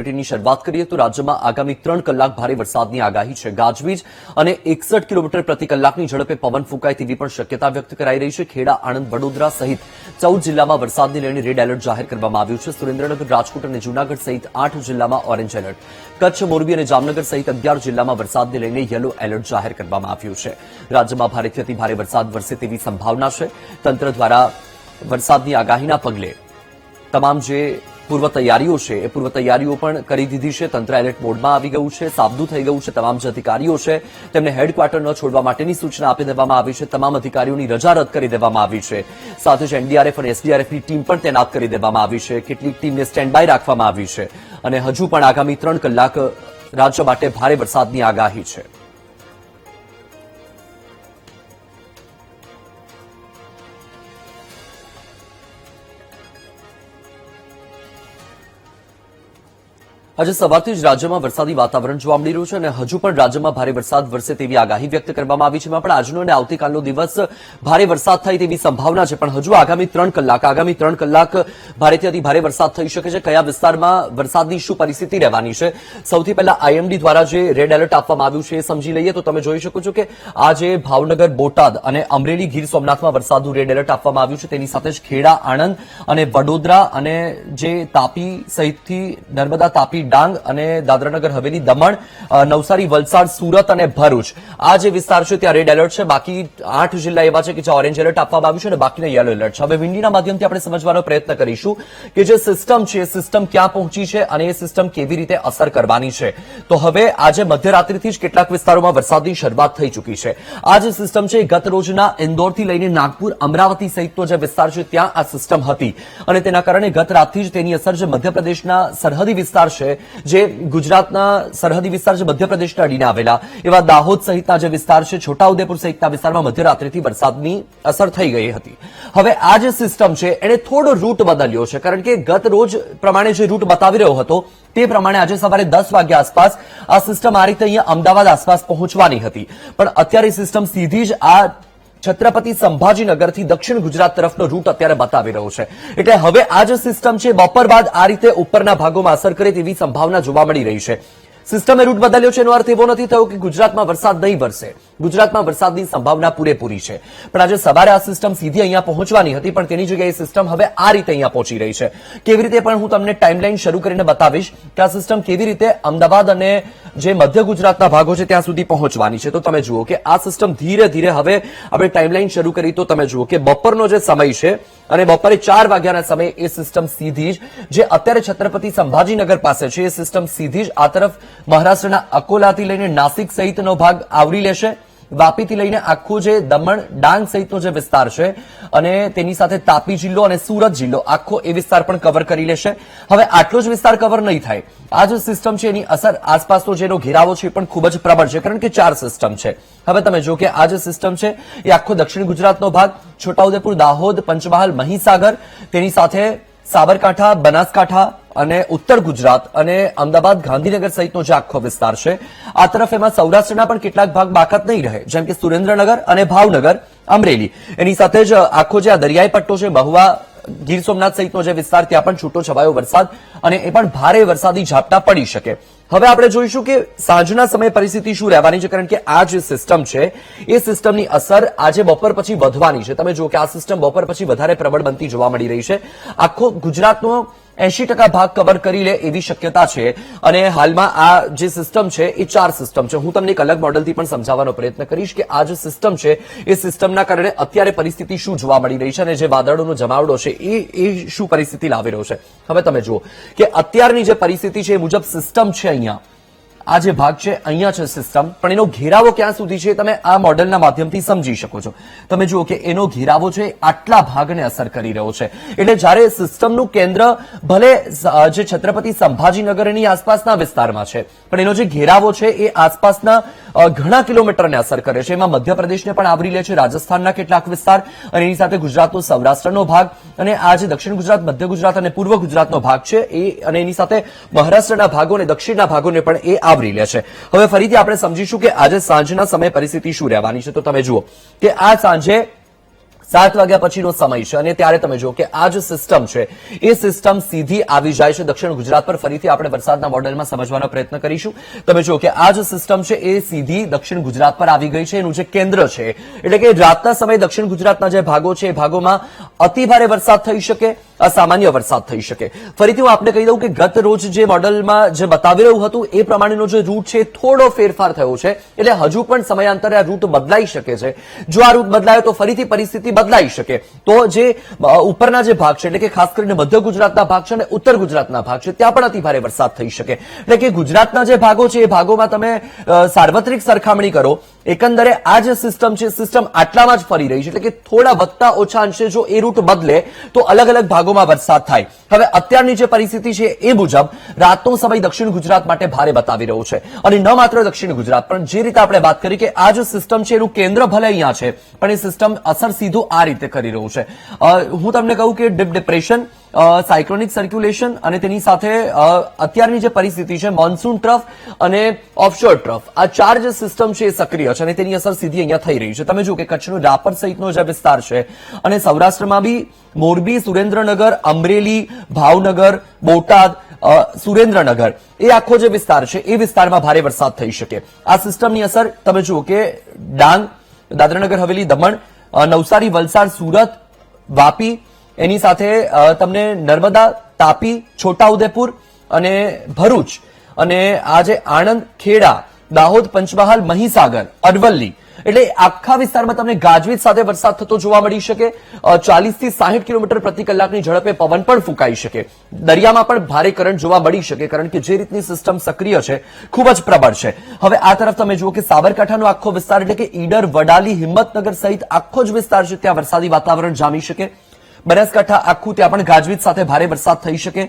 બુલેટિનની શરૂઆત કરીએ તો રાજ્યમાં આગામી 3 કલાક ભારે વરસાદની આગાહી છે। ગાજવીજ અને 61 કિલોમીટર પ્રતિ કલાકની ઝડપે પવન ફૂંકાય તેવી પણ શક્યતા વ્યક્ત કરાઈ રહી છે। ખેડા, આણંદ, વડોદરા સહિત 14 જિલ્લામાં વરસાદને લઈને રેડ એલર્ટ જાહેર કરવામાં આવ્યું છે। સુરેન્દ્રનગર, રાજકોટ અને જૂનાગઢ સહિત 8 જિલ્લામાં ઓરેન્જ એલર્ટ, કચ્છ, મોરબી અને જામનગર સહિત 11 જિલ્લામાં વરસાદને લઈને યલો એલર્ટ જાહેર કરવામાં આવ્યું છે। રાજ્યમાં ભારેથી અતિ ભારે વરસાદ વરસે તેવી સંભાવના છે। તંત્ર દ્વારા વરસાદની આગાહીના પગલે તમામ જે પૂર્વ તૈયારીઓ છે એ પૂર્વ તૈયારીઓ પણ કરી દીધી છે। તંત્ર એલર્ટ મોડમાં આવી ગયું છે, સાબદું થઈ ગયું છે। તમામ જે અધિકારીઓ છે તેમને હેડક્વાર્ટર ન છોડવા માટેની સૂચના આપી દેવામાં આવી છે। તમામ અધિકારીઓની રજા રદ કરી દેવામાં આવી છે। સાથે જ એનડીઆરએફ અને એસડીઆરએફની ટીમ પણ તૈનાત કરી દેવામાં આવી છે। કેટલીક ટીમને સ્ટેન્ડ બાય રાખવામાં આવી છે અને હજુ પણ આગામી 3 કલાક રાજ્ય માટે ભારે વરસાદની આગાહી છે। આજે સવારથી જ રાજ્યમાં વરસાદી વાતાવરણ જોવા મળી રહ્યું છે અને હજુ પણ રાજ્યમાં ભારે વરસાદ વરસે તેવી આગાહી વ્યક્ત કરવામાં આવી છે। પણ આજનો અને આવતીકાલનો દિવસ ભારે વરસાદ થાય તેવી સંભાવના છે। પણ હજુ આગામી 3 કલાક ભારેથી અતિ ભારે વરસાદ થઈ શકે છે। કયા વિસ્તારમાં વરસાદની શું પરિસ્થિતિ રહેવાની છે, સૌથી પહેલા આઈએમડી દ્વારા જે રેડ એલર્ટ આપવામાં આવ્યું છે એ સમજી લઈએ તો તમે જોઈ શકો છો કે આજે ભાવનગર, બોટાદ અને અમરેલી, ગીર સોમનાથમાં વરસાદનું રેડ એલર્ટ આપવામાં આવ્યું છે। તેની સાથે જ ખેડા, આણંદ અને વડોદરા અને જે તાપી સહિતથી નર્મદા, તાપી, ડાંગ અને દાદરાનગર હવેલી, દમણ, નવસારી, વલસાડ, સુરત અને ભરૂચ આ જે વિસ્તાર છે ત્યાં રેડ એલર્ટ છે। બાકી 8 જિલ્લા એવા છે કે જ્યાં ઓરેન્જ એલર્ટ આપવામાં આવ્યું છે અને બાકીના યલો એલર્ટ છે। હવે વિન્ડીના માધ્યમથી આપણે સમજવાનો પ્રયત્ન કરીશું કે જે સિસ્ટમ છે એ સિસ્ટમ ક્યાં પહોંચી છે અને એ સિસ્ટમ કેવી રીતે અસર કરવાની છે। તો હવે આજે મધ્યરાત્રિથી જ કેટલાક વિસ્તારોમાં વરસાદની શરૂઆત થઈ ચૂકી છે। આ જે સિસ્ટમ છે ગત રોજના ઇન્દોરથી લઈને નાગપુર, અમરાવતી સહિતનો જે વિસ્તાર છે ત્યાં આ સિસ્ટમ હતી અને તેના કારણે ગત રાતથી જ તેની અસર જે મધ્યપ્રદેશના સરહદી વિસ્તાર છે, જે ગુજરાતના સરહદી વિસ્તાર છે મધ્યપ્રદેશના અડીને આવેલા એવા દાહોદ સહિતના જે વિસ્તાર છે, છોટાઉદેપુર સહિતના વિસ્તારમાં મધ્યરાત્રિથી વરસાદની અસર થઈ ગઈ હતી। હવે આ જે સિસ્ટમ છે એને થોડો રૂટ બદલ્યો છે, કારણ કે ગત રોજ પ્રમાણે જે રૂટ બતાવી રહ્યો હતો તે પ્રમાણે આજે સવારે 10 વાગ્યા આસપાસ આ સિસ્ટમ આ રીતે અહીંયા અમદાવાદ આસપાસ પહોંચવાની હતી। પણ અત્યારે સિસ્ટમ સીધી જ આ છત્રપતિ સંભાજીનગરથી દક્ષિણ ગુજરાત તરફનો રૂટ અત્યારે બતાવી રહ્યો છે। એટલે હવે આ જે સિસ્ટમ છે બપોર બાદ આ રીતે ઉપરના ભાગોમાં અસર કરે તેવી સંભાવના જોવા મળી રહી છે। સિસ્ટમે રૂટ બદલ્યો છે એનો અર્થ એવો નથી થયો કે ગુજરાતમાં વરસાદ નહીં વરસે। ગુજરાતમાં વરસાદની સંભાવના પૂરેપૂરી છે। પણ આજે સવારે આ સિસ્ટમ સીધી અહીંયા પહોંચવાની હતી, પણ તેની જગ્યાએ સિસ્ટમ હવે આ રીતે અહીંયા પહોંચી રહી છે। કેવી રીતે પણ હું તમને ટાઈમલાઈન શરૂ કરીને બતાવીશ કે આ સિસ્ટમ કેવી રીતે અમદાવાદ અને જે મધ્ય ગુજરાતના ભાગો છે ત્યાં સુધી પહોંચવાની છે। તો તમે જુઓ કે આ સિસ્ટમ ધીરે ધીરે હવે આપણે ટાઈમલાઈન શરૂ કરી તો તમે જુઓ કે બપોરનો જે સમય છે અને બપોરે 4 વાગ્યાના સમયે એ સિસ્ટમ સીધી જ જે અત્યારે છત્રપતિ સંભાજીનગર પાસે છે એ સિસ્ટમ સીધી જ આ તરફ મહારાષ્ટ્રના અકોલાથી લઈને નાસિક સહિતનો ભાગ આવરી લેશે। વાપીથી લઈને આખું જે દમણ, ડાંગ સહિતનો જે વિસ્તાર છે અને તેની સાથે તાપી જિલ્લો અને સુરત જિલ્લો આખો એ વિસ્તાર પણ કવર કરી લેશે। હવે આટલો જ વિસ્તાર કવર નહીં થાય। આ જે સિસ્ટમ છે એની અસર આસપાસનો જેનો ઘેરાવો છે એ પણ ખૂબ જ પ્રબળ છે, કારણ કે 4 સિસ્ટમ છે। હવે તમે જો કે આ જે સિસ્ટમ છે એ આખો દક્ષિણ ગુજરાતનો ભાગ, છોટાઉદેપુર, દાહોદ, પંચમહાલ, મહીસાગર, તેની સાથે સાબરકાંઠા, બનાસકાંઠા અને ઉત્તર ગુજરાત અને અમદાવાદ, ગાંધીનગર સહિતનો જે આખો વિસ્તાર છે આ તરફ એમાં સૌરાષ્ટ્રના પણ કેટલાક ભાગ બાકાત નહીં રહે, જેમ કે સુરેન્દ્રનગર અને ભાવનગર, અમરેલી। એની સાથે જ આખો જે આ દરિયાઈ પટ્ટો છે, મહુવા, ગીર સોમનાથ સહિતનો જે વિસ્તાર ત્યાં પણ છૂટો છવાયો વરસાદ અને એ પણ ભારે વરસાદી ઝાપટા પડી શકે। હવે આપણે જોઈશું કે સાંજના સમયે પરિસ્થિતિ શું રહેવાની છે, કારણ કે આ જે સિસ્ટમ છે એ સિસ્ટમની અસર આજે બપોર પછી વધવાની છે। તમે જુઓ કે આ સિસ્ટમ બપોર પછી વધારે પ્રબળ બનતી જોવા મળી રહી છે। આખો ગુજરાતનો 80% ભાગ કવર કરી લે એવી શક્યતા છે અને હાલમાં આ જે સિસ્ટમ છે એ 4 સિસ્ટમ છે। હું તમને એક અલગ મોડલથી પણ સમજાવવાનો પ્રયત્ન કરીશ કે આ જે સિસ્ટમ છે એ સિસ્ટમના કારણે અત્યારે પરિસ્થિતિ શું જોવા મળી રહી છે અને જે વાદળોનો જમાવડો છે એ શું પરિસ્થિતિ લાવી રહ્યો છે। હવે તમે જુઓ કે અત્યારની જે પરિસ્થિતિ છે એ મુજબ સિસ્ટમ છે અહીંયા આ જે ભાગ છે અહીંયા છે સિસ્ટમ, પણ એનો ઘેરાવો ક્યાં સુધી છે તમે આ મોડેલના માધ્યમથી સમજી શકો છો। તમે જુઓ કે એનો ઘેરાવો છે આટલા ભાગને અસર કરી રહ્યો છે। એટલે જ્યારે સિસ્ટમનું કેન્દ્ર ભલે જે છત્રપતિ સંભાજીનગરની આસપાસના વિસ્તારમાં છે, પણ એનો જે ઘેરાવો છે એ આસપાસના ઘણા કિલોમીટરને અસર કરે છે। એમાં મધ્યપ્રદેશને પણ આવરી લે છે, રાજસ્થાનના કેટલાક વિસ્તાર અને એની સાથે ગુજરાતનો સૌરાષ્ટ્રનો ભાગ અને આ જે દક્ષિણ ગુજરાત, મધ્ય ગુજરાત અને પૂર્વ ગુજરાતનો ભાગ છે એ અને એની સાથે મહારાષ્ટ્રના ભાગો અને દક્ષિણના ભાગોને પણ એ આવરી લે છે। હવે ફરીથી આપણે સમજીશું કે આજે સાંજના સમયે પરિસ્થિતિ શું રહેવાની છે। તો તમે જુઓ કે આ સાંજે 7 વાગ્યા પછીનો સમય છે અને ત્યારે તમે જો કે આ જે સિસ્ટમ છે એ સિસ્ટમ સીધી આવી જાય છે દક્ષિણ ગુજરાત પર. ફરીથી આપણે વરસાદના મોડેલમાં સમજવાનો પ્રયત્ન કરીશું. તમે જો કે આ જે સિસ્ટમ છે એ સીધી દક્ષિણ ગુજરાત પર આવી ગઈ છે. એનું જે કેન્દ્ર છે એટલે કે રાતના સમયે દક્ષિણ ગુજરાતના જે ભાગો છે એ ભાગોમાં અતિ ભારે વરસાદ થઈ શકે, અસામાન્ય વરસાદ થઈ શકે. ફરીથી હું આપને કહી દઉં કે ગત રોજ જે મોડેલમાં જે બતાવી રહ્યું હતું એ પ્રમાણેનો જે રૂટ છે થોડો ફેરફાર થયો છે. એટલે હજુ પણ સમયાંતરે આ રૂટ બદલાઈ શકે છે. જો આ રૂટ બદલાયો તો ફરીથી પરિસ્થિતિ બદલાઈ શકે. તો જે ઉપરના જે ભાગ છે એટલે કે ખાસ કરીને મધ્ય ગુજરાતના ભાગ છે અને ઉત્તર ગુજરાતના ભાગ છે ત્યાં પણ અતિ ભારે વરસાદ થઈ શકે. એટલે કે ગુજરાતના જે ભાગો છે એ ભાગોમાં તમે સાર્વત્રિક સરખામણી કરો, એકંદરે આ જે સિસ્ટમ છે સિસ્ટમ આટલામાં જ ફરી રહી છે. એટલે કે થોડા વધતા ઓછા અંશે જો એ રૂટ બદલે તો અલગ અલગ ભાગોમાં વરસાદ થાય. હવે અત્યારની જે પરિસ્થિતિ છે એ મુજબ રાતનો સમય દક્ષિણ ગુજરાત માટે ભારે બતાવી રહ્યો છે. અને ન માત્ર દક્ષિણ ગુજરાત પણ જે રીતે આપણે વાત કરી કે આ જે સિસ્ટમ છે એનું કેન્દ્ર ભલે અહીંયા છે પણ એ સિસ્ટમ અસર સીધું આ રીતે કરી રહ્યું છે. હું તમને કહું કે ડીપ ડિપ્રેશન, સાયક્લોનિક સર્ક્યુલેશન અને તેની સાથે અત્યારની જે પરિસ્થિતિ છે મોન્સૂન ટ્રફ અને ઓફશોર ટ્રફ, આ ચાર જે સિસ્ટમ છે એ સક્રિય છે અને તેની અસર સીધી અહીંયા થઈ રહી છે. તમે જુઓ કે કચ્છનો રાપર સહિતનો જે વિસ્તાર છે અને સૌરાષ્ટ્રમાં બી મોરબી, સુરેન્દ્રનગર, અમરેલી, ભાવનગર, બોટાદ, સુરેન્દ્રનગર એ આખો જે વિસ્તાર છે એ વિસ્તારમાં ભારે વરસાદ થઈ શકે. આ સિસ્ટમની અસર તમે જુઓ કે ડાંગ, દાદરાનગર હવેલી, દમણ, નવસારી, વલસાડ, સુરત, વાપી, એની સાથે તમને નર્મદા, તાપી, છોટાઉદેપુર અને ભરૂચ અને આ જે આણંદ, ખેડા, દાહોદ, પંચમહાલ, મહીસાગર, અરવલ્લી એટલે આખા વિસ્તારમાં તમને ગાજવીજ સાથે વરસાદ થતો જોવા મળી શકે. 40 થી 60 કિલોમીટર પ્રતિ કલાકની ઝડપે પવન પણ ફૂંકાઈ શકે. દરિયામાં પણ ભારે કરંટ જોવા મળી શકે કારણ કે જે રીતની સિસ્ટમ સક્રિય છે ખૂબ જ પ્રબળ છે. હવે આ તરફ તમે જુઓ કે સાબરકાંઠાનો આખો વિસ્તાર એટલે કે ઈડર, વડાલી, હિંમતનગર સહિત આખો જ વિસ્તાર છે ત્યાં વરસાદી વાતાવરણ જામી શકે. બનાસકાંઠા આખું ત્યાં પણ ગાજવીજ સાથે ભારે વરસાદ થઈ શકે.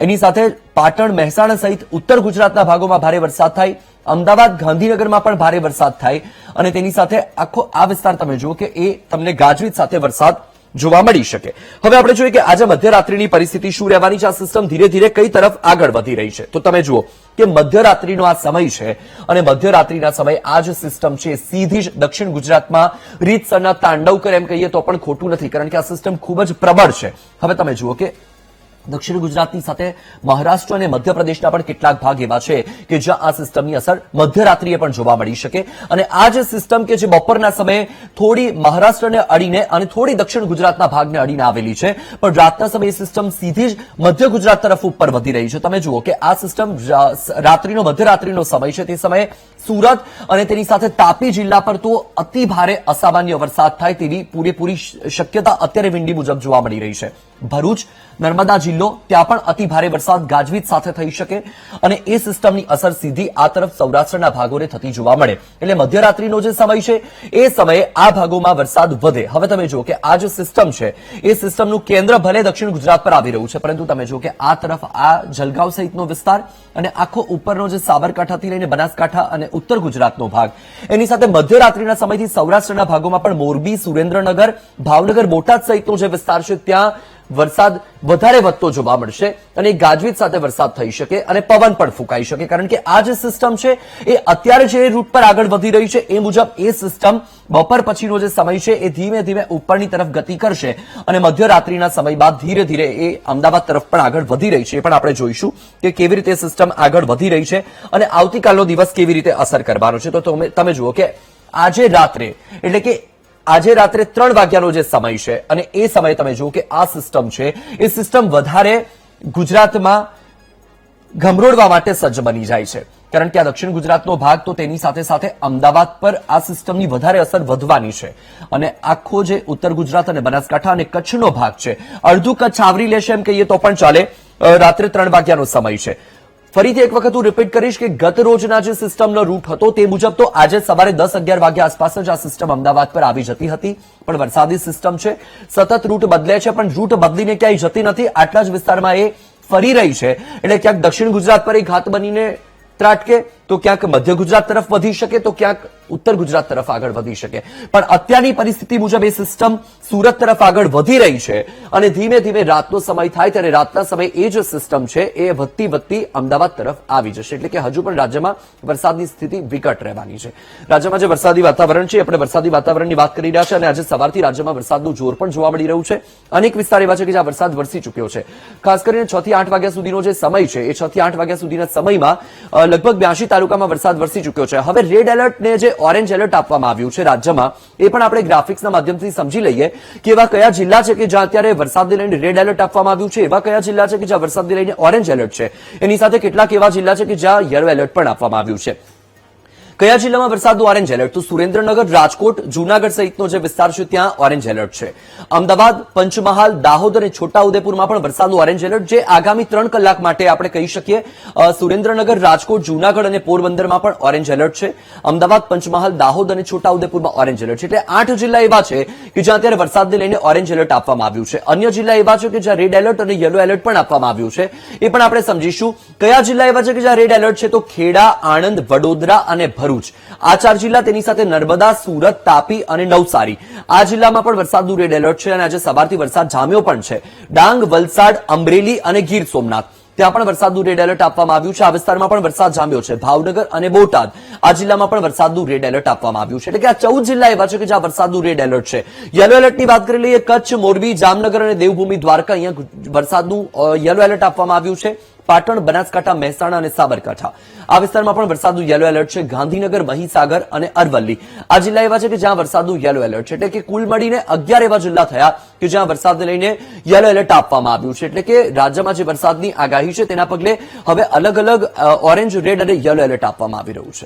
એની સાથે પાટણ, મહેસાણા સહિત ઉત્તર ગુજરાતના ભાગોમાં ભારે વરસાદ થાય. અમદાવાદ, ગાંધીનગરમાં પણ ભારે વરસાદ થાય અને તેની સાથે આખો આ વિસ્તાર તમે જુઓ કે એ તમને ગાજવીજ સાથે વરસાદ જોવા મળી શકે. હવે આપણે જોઈએ કે આજે મધ્યરાત્રિની પરિસ્થિતિ શું રહેવાની છે. આ સિસ્ટમ ધીરે ધીરે કઈ તરફ આગળ વધી રહી છે તો તમે જુઓ કે મધ્યરાત્રિનો આ સમય છે અને મધ્યરાત્રિના સમયે આ જે સિસ્ટમ છે સીધી જ દક્ષિણ ગુજરાતમાં રીતસરના તાંડવ કરે એમ કહીએ તો પણ ખોટું નથી કારણ કે આ સિસ્ટમ ખૂબ જ પ્રબળ છે. હવે તમે જુઓ કે દક્ષિણ ગુજરાતની સાથે મહારાષ્ટ્ર અને મધ્યપ્રદેશના પણ કેટલાક ભાગ એવા છે કે જ્યાં આ સિસ્ટમની અસર મધ્યરાત્રિએ પણ જોવા મળી શકે. અને આ જે સિસ્ટમ કે જે બપોરના સમયે થોડી મહારાષ્ટ્રને અડીને અને થોડી દક્ષિણ ગુજરાતના ભાગને અડીને આવેલી છે પણ રાતના સમયે સિસ્ટમ સીધી જ મધ્ય ગુજરાત તરફ ઉપર વધી રહી છે. તમે જુઓ કે આ સિસ્ટમ રાત્રિનો મધ્યરાત્રિનો સમય છે તે સમયે સુરત અને તેની સાથે તાપી જિલ્લા પર તો અતિ ભારે અસામાન્ય વરસાદ થાય તેવી પૂરેપૂરી શક્યતા અત્યારે વિંડી મુજબ જોવા મળી રહી છે. ભરૂચ, નર્મદા જિલ્લો ત્યાં પણ અતિ ભારે વરસાદ ગાજવીજ સાથે થઈ શકે અને એ સિસ્ટમની અસર સીધી આ તરફ સૌરાષ્ટ્રના ભાગોને થતી જોવા મળે. એટલે મધ્યરાત્રિનો જે સમય છે એ સમયે આ ભાગોમાં વરસાદ વધે. હવે તમે જુઓ કે આ જે સિસ્ટમ છે એ સિસ્ટમનું કેન્દ્ર ભલે દક્ષિણ ગુજરાત પર આવી રહ્યું છે પરંતુ તમે જુઓ કે આ તરફ આ જલગાંવ સહિતનો વિસ્તાર અને આખો ઉપરનો જે સાબરકાંઠાથી લઈને બનાસકાંઠા અને ઉત્તર ગુજરાતનો ભાગ એની સાથે મધ્યરાત્રિના સમયથી સૌરાષ્ટ્રના ભાગોમાં પણ મોરબી, સુરેન્દ્રનગર, ભાવનગર, બોટાદ સહિતનો જે વિસ્તાર છે ત્યાં વરસાદ વધારે વધતો જોવા મળશે અને ગાજવીજ સાથે વરસાદ થઈ શકે અને પવન પણ ફૂંકાઈ શકે કારણ કે આ જે સિસ્ટમ છે એ અત્યારે જે રૂટ પર આગળ વધી રહી છે એ મુજબ એ સિસ્ટમ બપોર પછીનો જે સમય છે એ ધીમે ધીમે ઉપરની તરફ ગતિ કરશે અને મધ્યરાત્રિના સમય બાદ ધીરે ધીરે એ અમદાવાદ તરફ પણ આગળ વધી રહી છે. એ પણ આપણે જોઈશું કે કેવી રીતે સિસ્ટમ આગળ વધી રહી છે અને આવતીકાલનો દિવસ કેવી રીતે અસર કરવાનો છે. તો તમે જુઓ કે આજે રાત્રે એટલે કે આજે રાત્રે 3 વાગ્યાનો જે સમય છે અને એ સમયે તમે જુઓ કે આ સિસ્ટમ છે એ સિસ્ટમ વધારે ગુજરાતમાં ગમરોડવા માટે સજ્જ બની જાય છે કારણ કે આ દક્ષિણ ગુજરાતનો ભાગ તો તેની સાથે સાથે અમદાવાદ પર આ સિસ્ટમની વધારે અસર વધવાની છે અને આખો જે ઉત્તર ગુજરાત અને બનાસકાંઠા અને કચ્છનો ભાગ છે અડધું કચ્છ આવરી લેશે એમ કહીએ તો પણ ચાલે. રાત્રે 3 વાગ્યાનો સમય છે. ફરીથી એક વખત હું રિપીટ કરીશ કે ગત રોજના જે સિસ્ટમનો રૂટ હતો તે મુજબ તો આજે સવારે 10-11 વાગ્યા આસપાસ જ આ સિસ્ટમ અમદાવાદ પર આવી જતી હતી પણ વરસાદી સિસ્ટમ છે સતત રૂટ બદલે છે પણ રૂટ બદલીને ક્યાંય જતી નથી. આટલા જ વિસ્તારમાં એ ફરી રહી છે એટલે ક્યાંક દક્ષિણ ગુજરાત પર એ ઘાત બનીને ત્રાટકે તો ક્યાંક મધ્ય ગુજરાત તરફ વધી શકે, તો ક્યાંક ઉત્તર ગુજરાત તરફ આગળ વધી શકે. પણ અત્યારની પરિસ્થિતિ મુજબ એ સિસ્ટમ સુરત તરફ આગળ વધી રહી છે અને ધીમે ધીમે રાતનો સમય થાય ત્યારે રાતના સમયે એ જે સિસ્ટમ છે એ વધતી અમદાવાદ તરફ આવી જશે. એટલે કે હજુ પણ રાજ્યમાં વરસાદની સ્થિતિ વિકટ રહેવાની છે. રાજ્યમાં જે વરસાદી વાતાવરણ છે, આપણે વરસાદી વાતાવરણની વાત કરી રહ્યા છે અને આજે સવારથી રાજ્યમાં વરસાદનું જોર પણ જોવા મળી રહ્યું છે. અનેક વિસ્તાર એવા છે કે જ્યાં વરસાદ વરસી ચૂક્યો છે. ખાસ કરીને 6 થી 8 વાગ્યા સુધીનો જે સમય છે એ 6 થી 8 વાગ્યા સુધીના સમયમાં લગભગ 82 તાલુકામાં વરસાદ વરસી ચૂક્યો છે. હવે રેડ એલર્ટને જે ઓરેન્જ એલર્ટ આપવામાં આવ્યું છે રાજ્યમાં, એ પણ આપણે ગ્રાફિક્સના માધ્યમથી સમજી લઈએ કે એવા કયા જિલ્લા છે કે જ્યાં અત્યારે વરસાદને લઈને રેડ એલર્ટ આપવામાં આવ્યું છે, એવા કયા જિલ્લા છે કે જ્યાં વરસાદને લઈને ઓરેન્જ એલર્ટ છે, એની સાથે કેટલાક એવા જિલ્લા છે કે જ્યાં યલો એલર્ટ પણ આપવામાં આવ્યું છે. કયા જિલ્લામાં વરસાદનું ઓરેન્જ એલર્ટ? તો સુરેન્દ્રનગર, રાજકોટ, જૂનાગઢ સહિતનો જે વિસ્તાર છે ત્યાં ઓરેન્જ એલર્ટ છે. અમદાવાદ, પંચમહાલ, દાહોદ અને છોટાઉદેપુરમાં પણ વરસાદનું ઓરેન્જ એલર્ટ, જે આગામી 3 કલાક માટે આપણે કહી શકીએ. સુરેન્દ્રનગર, રાજકોટ, જૂનાગઢ અને પોરબંદરમાં પણ ઓરેન્જ એલર્ટ છે. અમદાવાદ, પંચમહાલ, દાહોદ અને છોટાઉદેપુરમાં ઓરેન્જ એલર્ટ છે. એટલે 8 જિલ્લા એવા છે કે જ્યાં અત્યારે વરસાદને લઈને ઓરેન્જ એલર્ટ આપવામાં આવ્યું છે. અન્ય જિલ્લા એવા છે કે જ્યાં રેડ એલર્ટ અને યલો એલર્ટ પણ આપવામાં આવ્યું છે. એ પણ આપણે સમજીશું. કયા જિલ્લા એવા છે કે જ્યાં રેડ એલર્ટ છે? તો ખેડા, આણંદ, વડોદરા અને ભરૂચ, આ 4 જિલ્લા. તેની સાથે નર્મદા, સુરત, તાપી અને નવસારી, આ જિલ્લામાં પણ વરસાદનું રેડ એલર્ટ છે અને આજે સવારથી વરસાદ જામ્યો પણ છે. ડાંગ, વલસાડ, અમરેલી અને ગીર સોમનાથ, ત્યાં પણ વરસાદનું રેડ એલર્ટ આપવામાં આવ્યું છે. આ વિસ્તારમાં પણ વરસાદ જામ્યો છે. ભાવનગર અને બોટાદ, આ જિલ્લામાં પણ વરસાદનું રેડ એલર્ટ આપવામાં આવ્યું છે. એટલે કે આ 14 જિલ્લા એવા છે કે જ્યાં વરસાદનું રેડ એલર્ટ છે. યલો એલર્ટની વાત કરી લઈએ. કચ્છ, મોરબી, જામનગર અને દેવભૂમિ દ્વારકા, અહીંયા વરસાદનું યલો એલર્ટ આપવામાં આવ્યું છે. પાટણ, બનાસકાંઠા, મહેસાણા અને સાબરકાંઠા, આ વિસ્તારમાં પણ વરસાદનું યલો એલર્ટ છે. ગાંધીનગર, મહીસાગર અને અરવલ્લી, આ જિલ્લા એવા છે કે જ્યાં વરસાદનું યલો એલર્ટ છે. એટલે કે કુલ મળીને 11 એવા જિલ્લા થયા કે જ્યાં વરસાદને લઈને યલો એલર્ટ આપવામાં આવ્યું છે. એટલે કે રાજ્યમાં જે વરસાદની આગાહી છે તેના પગલે હવે અલગ અલગ ઓરેન્જ, રેડ અને યલો એલર્ટ આપવામાં આવી રહ્યું છે.